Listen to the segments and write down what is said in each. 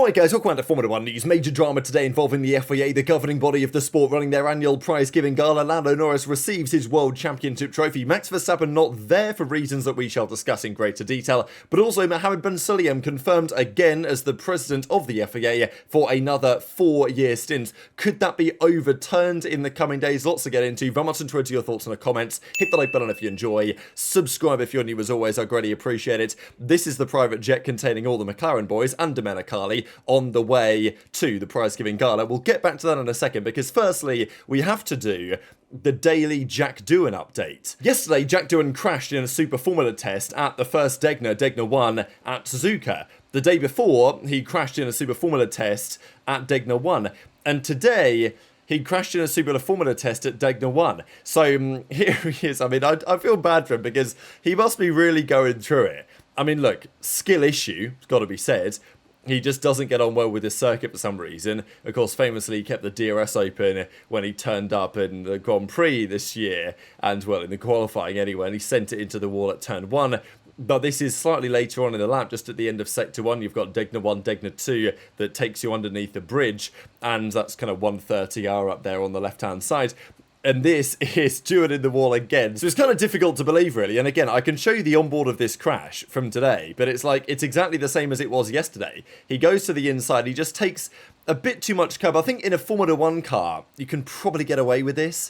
Alright guys, welcome back to Formula 1 news. Major drama today involving the FIA, the governing body of the sport, running their annual prize giving gala. Lando Norris receives his World Championship trophy. Max Verstappen not there for reasons that we shall discuss in greater detail. But also Mohamed Ben Sulayem confirmed again as the president of the FIA for another 4-year stint. Could that be overturned in the coming days? Lots to get into. Very much into your thoughts in the comments. Hit the like button if you enjoy. Subscribe if you're new as always. I greatly appreciate it. This is the private jet containing all the McLaren boys and Domenicali on the way to the prize giving gala. We'll get back to that in a second because firstly we have to do the daily Jack Doohan update. Yesterday Jack Doohan crashed in a Super Formula test at the first Degna 1 at Suzuka. The day before he crashed in a Super Formula test at Degna 1, and today he crashed in a Super Formula test at Degna 1. So here he is. I mean, I feel bad for him because he must be really going through it. I mean, look, skill issue, it's got to be said. He just doesn't get on well with this circuit for some reason. Of course, famously, he kept the DRS open when he turned up in the Grand Prix this year, and, well, in the qualifying anyway, and he sent it into the wall at turn 1. But this is slightly later on in the lap, just at the end of Sector 1. You've got Degna 1, Degna 2 that takes you underneath the bridge, and that's kind of 130R up there on the left-hand side. And this is Doohan in the wall again. So it's kind of difficult to believe, really. And again, I can show you the onboard of this crash from today, but it's like, it's exactly the same as it was yesterday. He goes to the inside, he just takes a bit too much curb. I think in a Formula 1 car, you can probably get away with this,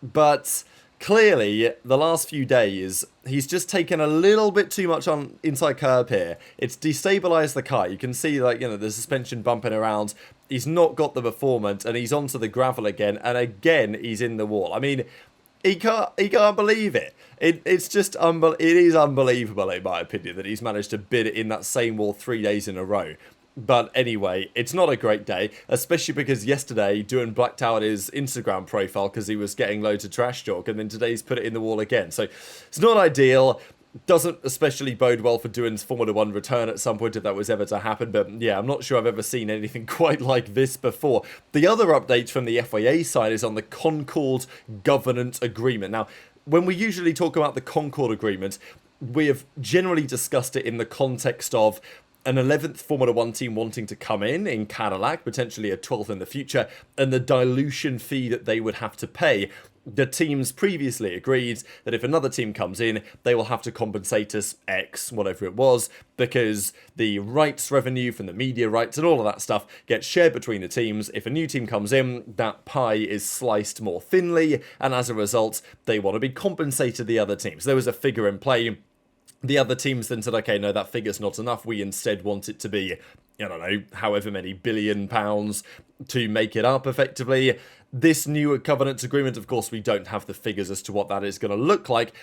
but clearly, the last few days, he's just taken a little bit too much on inside curb here. It's destabilised the car. You can see, like, you know, the suspension bumping around. He's not got the performance, and he's onto the gravel again, and again, he's in the wall. I mean, he can't believe it. It's just, it is unbelievable, in my opinion, that he's managed to bid it in that same wall 3 days in a row. But anyway, it's not a great day, especially because yesterday Doohan blacked out his Instagram profile because he was getting loads of trash talk, and then today's put it in the wall again. So it's not ideal. Doesn't especially bode well for Doohan's Formula 1 return at some point if that was ever to happen. But yeah, I'm not sure I've ever seen anything quite like this before. The other update from the FIA side is on the Concord Governance Agreement. Now, when we usually talk about the Concord Agreement, we have generally discussed it in the context of an 11th Formula 1 team wanting to come in Cadillac, potentially a 12th in the future, and the dilution fee that they would have to pay. The teams previously agreed that if another team comes in, they will have to compensate us X, whatever it was, because the rights revenue from the media rights and all of that stuff gets shared between the teams. If a new team comes in, that pie is sliced more thinly, and as a result, they want to be compensated the other teams. There was a figure in play. The other teams then said, okay, no, that figure's not enough. We instead want it to be, I don't know, however many £billion to make it up effectively. This new covenants agreement, of course, we don't have the figures as to what that is going to look like.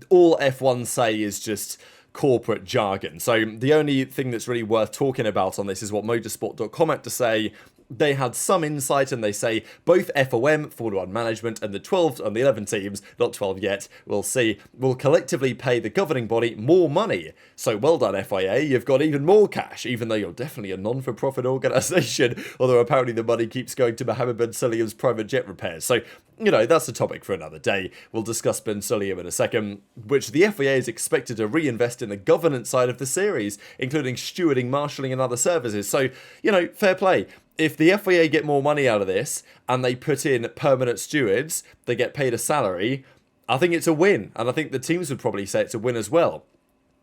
All F1 say is just corporate jargon. So the only thing that's really worth talking about on this is what motorsport.com had to say. They had some insight, and they say both FOM, Formula 1 Management, and the 12 and the 11 teams, not 12 yet, we'll see, will collectively pay the governing body more money. So well done, FIA, you've got even more cash, even though you're definitely a non-for-profit organisation, although apparently the money keeps going to Mohamed Ben Sulayem's private jet repairs. So, you know, that's a topic for another day. We'll discuss Ben Sulayem in a second, which the FIA is expected to reinvest in the governance side of the series, including stewarding, marshalling, and other services. So, you know, fair play. If the FIA get more money out of this and they put in permanent stewards, they get paid a salary, I think it's a win. And I think the teams would probably say it's a win as well.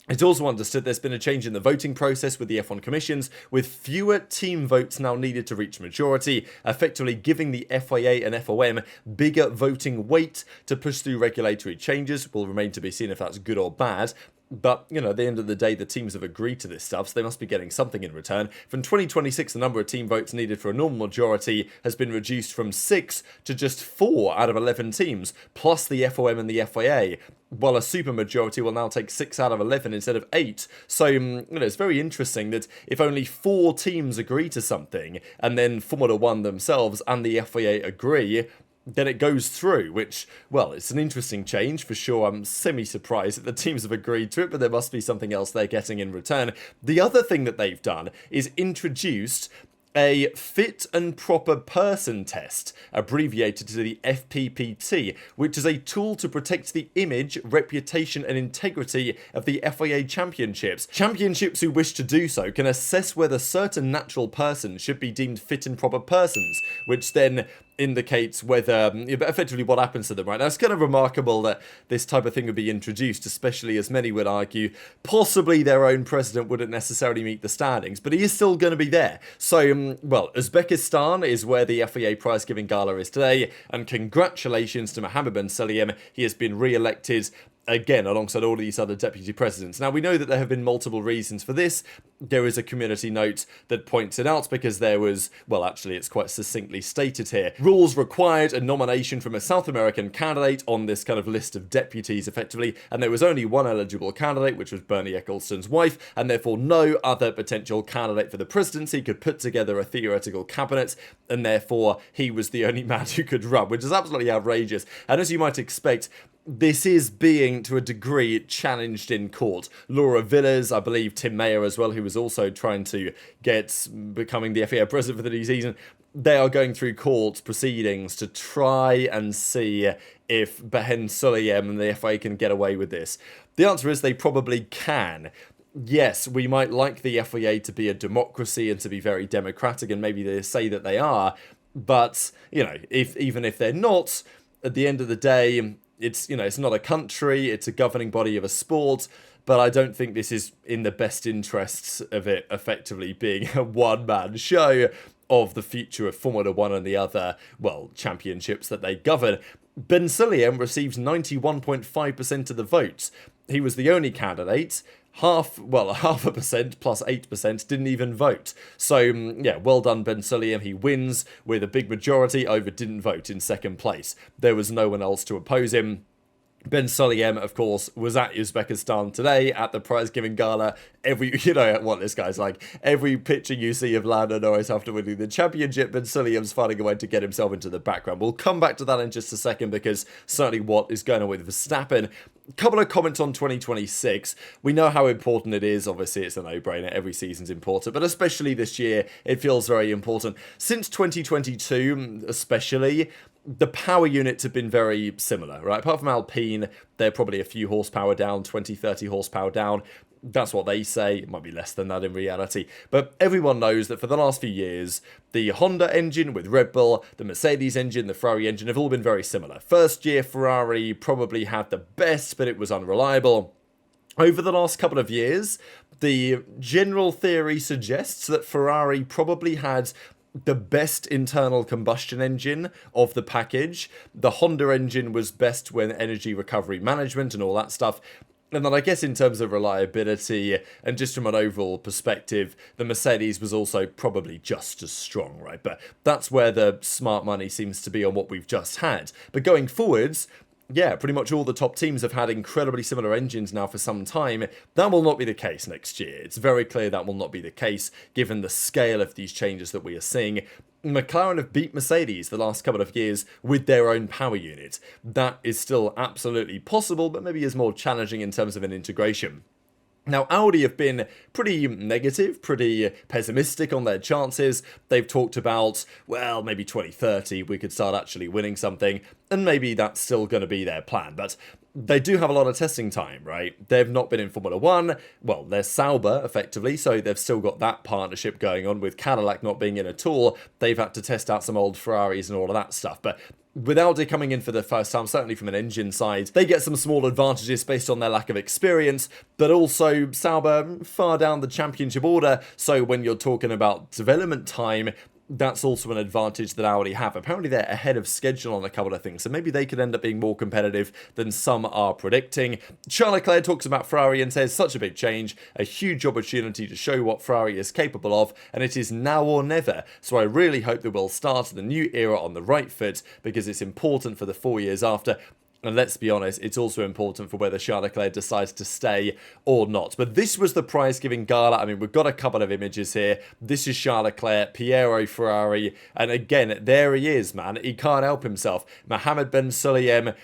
It's also understood there's been a change in the voting process with the F1 commissions, with fewer team votes now needed to reach majority, effectively giving the FIA and FOM bigger voting weight to push through regulatory changes. Will remain to be seen if that's good or bad. But, you know, at the end of the day, the teams have agreed to this stuff, so they must be getting something in return. From 2026, the number of team votes needed for a normal majority has been reduced from 6 to just 4 out of 11 teams, plus the FOM and the FIA, while a supermajority will now take 6 out of 11 instead of 8. So, you know, it's very interesting that if only 4 teams agree to something, and then Formula 1 themselves and the FIA agree, then it goes through, which, well, it's an interesting change for sure. I'm semi-surprised that the teams have agreed to it, but there must be something else they're getting in return. The other thing that they've done is introduced a fit and proper person test, abbreviated to the FPPT, which is a tool to protect the image, reputation and integrity of the FIA championships. Championships who wish to do so can assess whether certain natural persons should be deemed fit and proper persons, which then indicates whether, effectively what happens to them, right? Now, it's kind of remarkable that this type of thing would be introduced, especially as many would argue, possibly their own president wouldn't necessarily meet the standings, but he is still going to be there. So, well, Uzbekistan is where the FIA Prize Giving Gala is today, and congratulations to Mohamed Ben Sulayem. He has been re-elected again alongside all these other deputy presidents. Now, we know that there have been multiple reasons for this. There is a community note that points it out because there was, well, actually it's quite succinctly stated here, rules required a nomination from a South American candidate on this kind of list of deputies effectively, and there was only one eligible candidate, which was Bernie Ecclestone's wife, and therefore no other potential candidate for the presidency could put together a theoretical cabinet, and therefore he was the only man who could run, which is absolutely outrageous. And as you might expect, this is being, to a degree, challenged in court. Laura Villas, I believe Tim Mayer as well, who was also trying to get becoming the FIA president for the new season, they are going through court proceedings to try and see if Ben Sulayem and the FIA can get away with this. The answer is they probably can. Yes, we might like the FIA to be a democracy and to be very democratic, and maybe they say that they are, but, you know, even if they're not, at the end of the day, it's, you know, it's not a country, it's a governing body of a sport, but I don't think this is in the best interests of it effectively being a one-man show of the future of Formula One and the other, well, championships that they govern. Ben Sulayem received 91.5% of the votes. He was the only candidate. Half a percent plus 8% didn't even vote. So, yeah, well done Ben Sulayem. He wins with a big majority over didn't vote in second place. There was no one else to oppose him. Ben Sulayem, of course, was at Uzbekistan today at the prize giving gala. You know what this guy's like. Every picture you see of Lando Norris after winning the championship, Ben Sulayem's finding a way to get himself into the background. We'll come back to that in just a second because certainly what is going on with Verstappen. A couple of comments on 2026. We know how important it is. Obviously, it's a no-brainer. Every season's important, but especially this year, it feels very important. Since 2022, especially, the power units have been very similar, right? Apart from Alpine, they're probably a few horsepower down, 20, 30 horsepower down. That's what they say. It might be less than that in reality. But everyone knows that for the last few years, the Honda engine with Red Bull, the Mercedes engine, the Ferrari engine have all been very similar. First year, Ferrari probably had the best, but it was unreliable. Over the last couple of years, the general theory suggests that Ferrari probably had the best internal combustion engine of the package. The Honda engine was best when energy recovery management and all that stuff. And then I guess in terms of reliability and just from an overall perspective, the Mercedes was also probably just as strong, right? But that's where the smart money seems to be on what we've just had. But going forwards, yeah, pretty much all the top teams have had incredibly similar engines now for some time. That will not be the case next year. It's very clear that will not be the case given the scale of these changes that we are seeing. McLaren have beat Mercedes the last couple of years with their own power unit. That is still absolutely possible, but maybe is more challenging in terms of an integration. Now, Audi have been pretty negative, pretty pessimistic on their chances. They've talked about, well, maybe 2030 we could start actually winning something, and maybe that's still going to be their plan. But they do have a lot of testing time, right? They've not been in Formula One. Well, they're Sauber, effectively, so they've still got that partnership going on with Cadillac not being in at all. They've had to test out some old Ferraris and all of that stuff. But with Audi coming in for the first time, certainly from an engine side, they get some small advantages based on their lack of experience, but also Sauber far down the championship order, so when you're talking about development time, that's also an advantage that Audi have. Apparently they're ahead of schedule on a couple of things, so maybe they could end up being more competitive than some are predicting. Charles Leclerc talks about Ferrari and says, such a big change, a huge opportunity to show what Ferrari is capable of, and it is now or never. So I really hope that we'll start the new era on the right foot, because it's important for the 4 years after. And let's be honest, it's also important for whether Charles Leclerc decides to stay or not. But this was the prize-giving gala. I mean, we've got a couple of images here. This is Charles Leclerc, Piero Ferrari. And again, there he is, man. He can't help himself. Mohamed Ben Sulayem,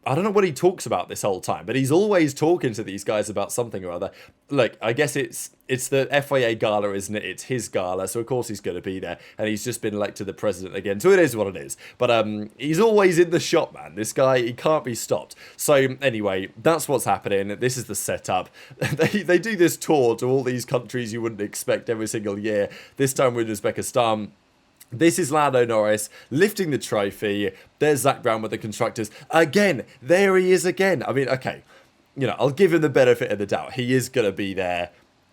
I don't know what he talks about this whole time, but he's always talking to these guys about something or other. Look, I guess it's the FIA Gala, isn't it? It's his gala, so of course he's going to be there, and he's just been elected the president again, so it is what it is. But he's always in the shot, man. This guy, he can't be stopped. So anyway, that's what's happening. This is the setup. They do this tour to all these countries you wouldn't expect every single year. This time with Uzbekistan. This is Lando Norris lifting the trophy. There's Zak Brown with the constructors. Again, there he is again. I mean, okay, I'll give him the benefit of the doubt. He is going to be there.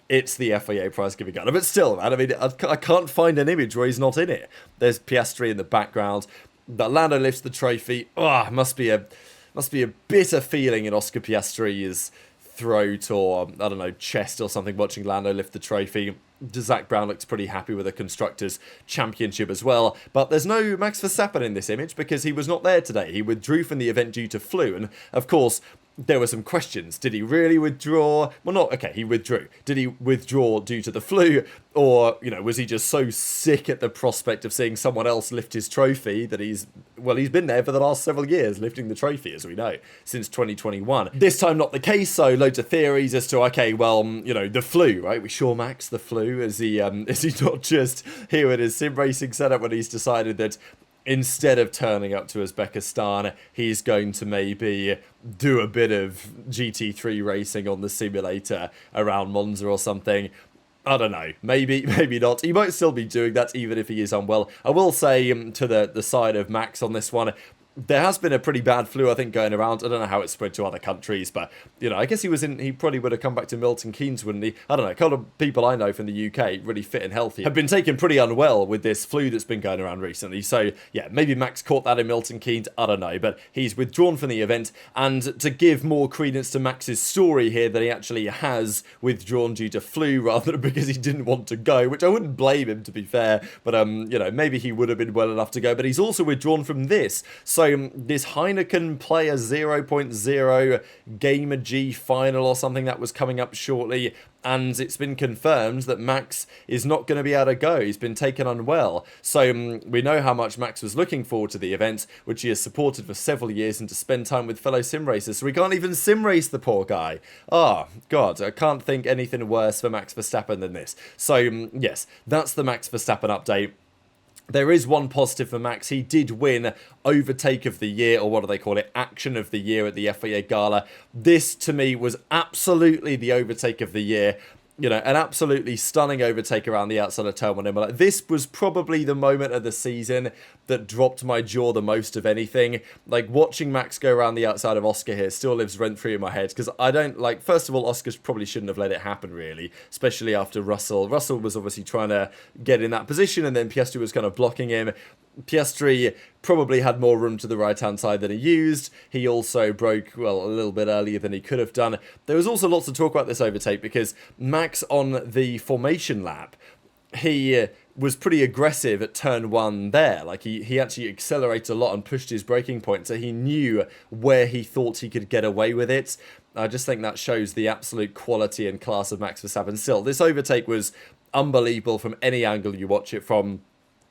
It's the FIA Prize Giving Gala. But still, man, I mean, I can't find an image where he's not in it. There's Piastri in the background. But Lando lifts the trophy. Oh, must be a bitter feeling in Oscar Piastri's throat or, I don't know, chest or something watching Lando lift the trophy. Zak Brown looks pretty happy with the Constructors' Championship as well. But there's no Max Verstappen in this image because he was not there today. He withdrew from the event due to flu. And, of course, there were some questions. Did he really withdraw? Well, not... Okay, he withdrew. Did he withdraw due to the flu? Or, was he just so sick at the prospect of seeing someone else lift his trophy that he's been there for the last several years, lifting the trophy, as we know, since 2021. This time not the case, so loads of theories as to, okay, well, the flu, right? We sure Max the flu. Is he not just here with his sim racing setup when he's decided that instead of turning up to Uzbekistan, he's going to maybe do a bit of GT3 racing on the simulator around Monza or something. I don't know. Maybe not. He might still be doing that even if he is unwell. I will say to the side of Max on this one, there has been a pretty bad flu, I think, going around. I don't know how it spread to other countries, but, I guess he probably would have come back to Milton Keynes, wouldn't he? I don't know, a couple of people I know from the UK, really fit and healthy, have been taken pretty unwell with this flu that's been going around recently. So, yeah, maybe Max caught that in Milton Keynes, I don't know, but he's withdrawn from the event. And to give more credence to Max's story here, that he actually has withdrawn due to flu rather than because he didn't want to go, which I wouldn't blame him, to be fair, but, maybe he would have been well enough to go, but he's also withdrawn from this. So this Heineken Player 0.0 Gamer G final or something that was coming up shortly, and it's been confirmed that Max is not going to be able to go. He's been taken unwell. So we know how much Max was looking forward to the event, which he has supported for several years, and to spend time with fellow sim racers. So we can't even sim race the poor guy. Oh, God, I can't think anything worse for Max Verstappen than this. So, yes, that's the Max Verstappen update. There is one positive for Max. He did win Overtake of the Year, or what do they call it, Action of the Year at the FIA Gala. This, to me, was absolutely the Overtake of the Year. An absolutely stunning overtake around the outside of Turn 1. Like, this was probably the moment of the season that dropped my jaw the most of anything. Like, watching Max go around the outside of Oscar here still lives rent-free in my head, because I don't, first of all, Oscar probably shouldn't have let it happen, really, especially after Russell. Russell was obviously trying to get in that position, and then Piastri was kind of blocking him. Piastri probably had more room to the right-hand side than he used. He also broke, well, a little bit earlier than he could have done. There was also lots to talk about this overtake, because Max on the formation lap, he was pretty aggressive at turn 1 there. Like, he actually accelerated a lot and pushed his braking point, so he knew where he thought he could get away with it. I just think that shows the absolute quality and class of Max Verstappen. Still, this overtake was unbelievable from any angle you watch it from.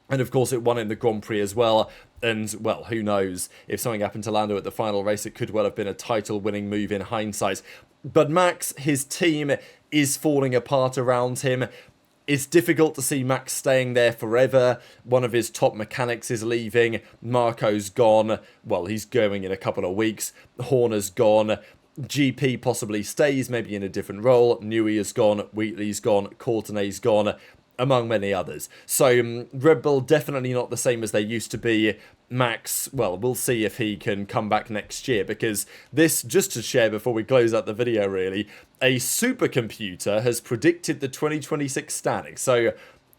And, of course, it won in the Grand Prix as well. And, well, who knows? If something happened to Lando at the final race, it could well have been a title-winning move in hindsight. But Max, his team, is falling apart around him. It's difficult to see Max staying there forever. One of his top mechanics is leaving. Marco's gone. Well, he's going in a couple of weeks. Horner's gone. GP possibly stays, maybe in a different role. Newey is gone. Wheatley's gone. Courtenay's gone, among many others. So Red Bull definitely not the same as they used to be. Max, well, we'll see if he can come back next year, because this, just to share before we close out the video really, a supercomputer has predicted the 2026 standings. So,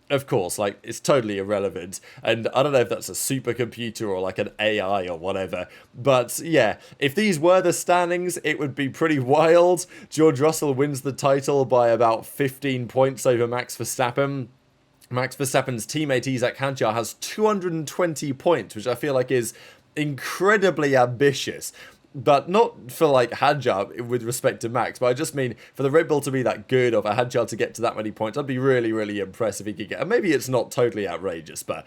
of course, it's totally irrelevant, and I don't know if that's a supercomputer or an AI or whatever, but yeah, if these were the standings, it would be pretty wild. George Russell wins the title by about 15 points over Max Verstappen. Max Verstappen's teammate Isaac Hadjar has 220 points, which I feel like is incredibly ambitious. But not for Hadjar with respect to Max, but I just mean for the Red Bull to be that good, or for Hadjar to get to that many points, I'd be really, really impressed if he could get. And maybe it's not totally outrageous, but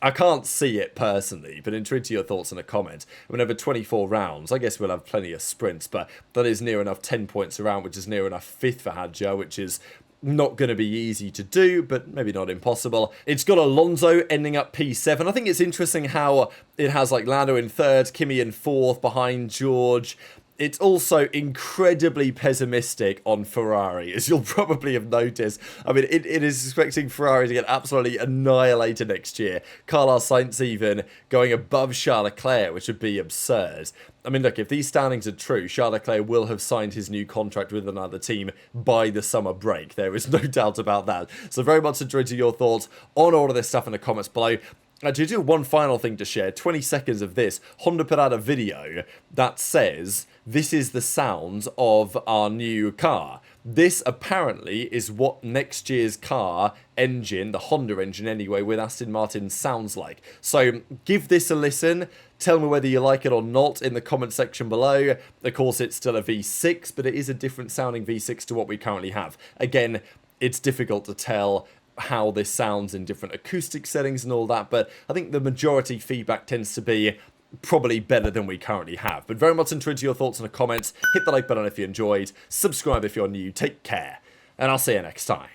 I can't see it personally, but intrigued to your thoughts in the comments. I mean, over 24 rounds, I guess we'll have plenty of sprints, but that is near enough 10 points around, which is near enough fifth for Hadjar, which is not going to be easy to do, but maybe not impossible. It's got Alonso ending up P7. I think it's interesting how it has like Lando in third, Kimi in fourth, behind George. It's also incredibly pessimistic on Ferrari, as you'll probably have noticed. I mean, it is expecting Ferrari to get absolutely annihilated next year. Carlos Sainz even going above Charles Leclerc, which would be absurd. I mean, look, if these standings are true, Charles Leclerc will have signed his new contract with another team by the summer break. There is no doubt about that. So very much enjoyed your thoughts on all of this stuff in the comments below. Actually, I do have one final thing to share. 20 seconds of this. Honda put out a video that says, this is the sound of our new car. This apparently is what next year's car engine, the Honda engine anyway, with Aston Martin sounds like. So give this a listen. Tell me whether you like it or not in the comment section below. Of course, it's still a V6, but it is a different sounding V6 to what we currently have. Again, it's difficult to tell how this sounds in different acoustic settings and all that, but I think the majority feedback tends to be probably better than we currently have. But very much intrigued to your thoughts in the comments. Hit the like button if you enjoyed, subscribe if you're new, take care, and I'll see you next time.